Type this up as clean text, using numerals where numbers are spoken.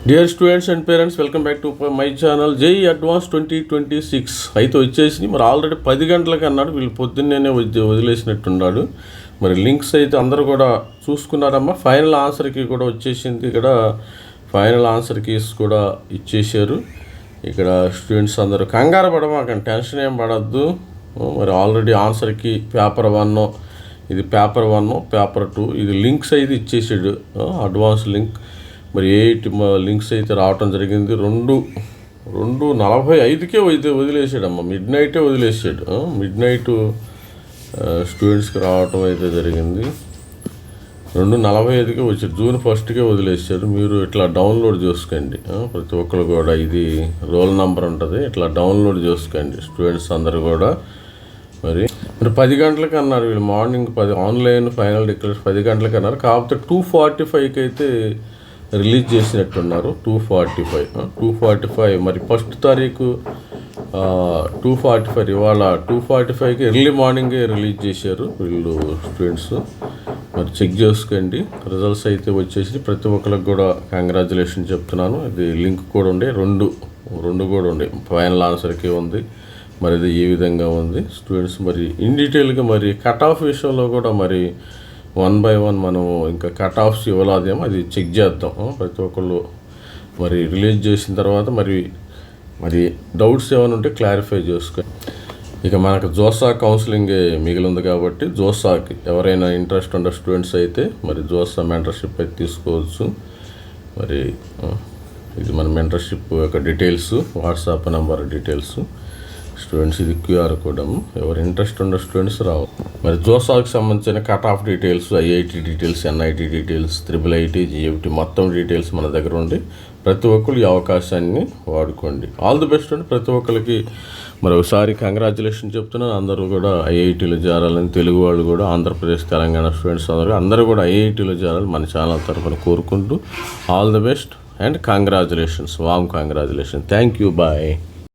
Dear students and parents, welcome back to my channel JEE advance 2026 అయితే వచ్చేసి మరి already 10 గంటలకు అన్నాడు. వీళ్ళు పొద్దున్నే వదిలేసినట్టున్నాడు. మరి లింక్స్ అయితే అందరూ కూడా చూసుకున్నారమ్మా. ఫైనల్ ఆన్సర్కి కూడా వచ్చేసింది. ఇక్కడ ఫైనల్ ఆన్సర్ కీస్ కూడా ఇచ్చేసారు. ఇక్కడ స్టూడెంట్స్ అందరూ కంగారు పడమాకండి, టెన్షన్ ఏం పడద్దు. మరి ఆల్రెడీ ఆన్సర్కి పేపర్ 1, ఇది పేపర్ 1, పేపర్ 2, ఇది లింక్స్ అయితే ఇచ్చేసాడు, అడ్వాన్స్ లింక్. మరి 8 లింక్స్ అయితే రావటం జరిగింది. 2:45కే వదిలేసాడమ్మ, మిడ్ నైటే వదిలేసాడు. మిడ్ నైట్ స్టూడెంట్స్కి రావటం అయితే జరిగింది. 2:45కే వచ్చాడు. జూన్ 1కే వదిలేసారు. మీరు ఇట్లా డౌన్లోడ్ చేసుకోండి, ప్రతి ఒక్కరు కూడా. ఇది రోల్ నెంబర్ ఉంటుంది, ఇట్లా డౌన్లోడ్ చేసుకోండి స్టూడెంట్స్ అందరు కూడా. మరి 10 గంటలకు అన్నారు వీళ్ళు. మార్నింగ్ 10 ఆన్లైన్ ఫైనల్ డిక్లేర్ 10 గంటలకు అన్నారు. కాకపోతే 2:45కి అయితే రిలీజ్ చేసినట్టున్నారు. 2:45 మరి ఫస్ట్ తారీఖు 2:45, ఇవాళ 2:45కి ఎర్లీ మార్నింగే రిలీజ్ చేశారు వీళ్ళు స్టూడెంట్స్. మరి చెక్ చేసుకోండి. రిజల్ట్స్ అయితే వచ్చేసి ప్రతి ఒక్కరికి కూడా కంగ్రాచులేషన్ చెప్తున్నాను. ఇది లింక్ కూడా ఉండే, రెండు కూడా ఉండే. ఫైనల్ ఆన్సర్కి ఉంది. మరి ఇది ఏ విధంగా ఉంది స్టూడెంట్స్. మరి ఇన్ డీటెయిల్గా మరి కట్ ఆఫ్ విషయంలో కూడా మరి 1 by 1 మనం ఇంకా కట్ ఆఫ్స్ ఇవ్వలేదేమో, అది చెక్ చేద్దాం. ప్రతి ఒక్కళ్ళు మరి రిలీజ్ చేసిన తర్వాత మరి డౌట్స్ ఏమైనా ఉంటే క్లారిఫై చేసుకో. ఇక మనకు జోసా కౌన్సిలింగే మిగిలి ఉంది కాబట్టి జోసాకి ఎవరైనా ఇంట్రెస్ట్ ఉన్న స్టూడెంట్స్ అయితే మరి జోసా మెంటర్షిప్ అయితే తీసుకోవచ్చు. మరి ఇది మన మెంటర్షిప్ యొక్క details, WhatsApp number details students. ఇది QR కోడ్. ఎవరు ఇంట్రెస్ట్ ఉన్న స్టూడెంట్స్ రావు. మరి జోసాకి సంబంధించిన cut off details, IIT details, NIT details, IIIT, GFT మొత్తం డీటెయిల్స్ మన దగ్గర ఉండి ప్రతి ఒక్కరు ఈ అవకాశాన్ని వాడుకోండి. ఆల్ ది బెస్ట్ అండి ప్రతి ఒక్కరికి. మరి ఒకసారి కంగ్రాచులేషన్ చెప్తున్నాను. అందరూ కూడా IITలో చేరాలని, తెలుగు వాళ్ళు కూడా, ఆంధ్రప్రదేశ్ తెలంగాణ స్టూడెంట్స్ అందరూ కూడా IITలో చేరాలని మన ఛానల్ తరఫున కోరుకుంటూ all the best and congratulations, warm congratulation. Thank you, bye.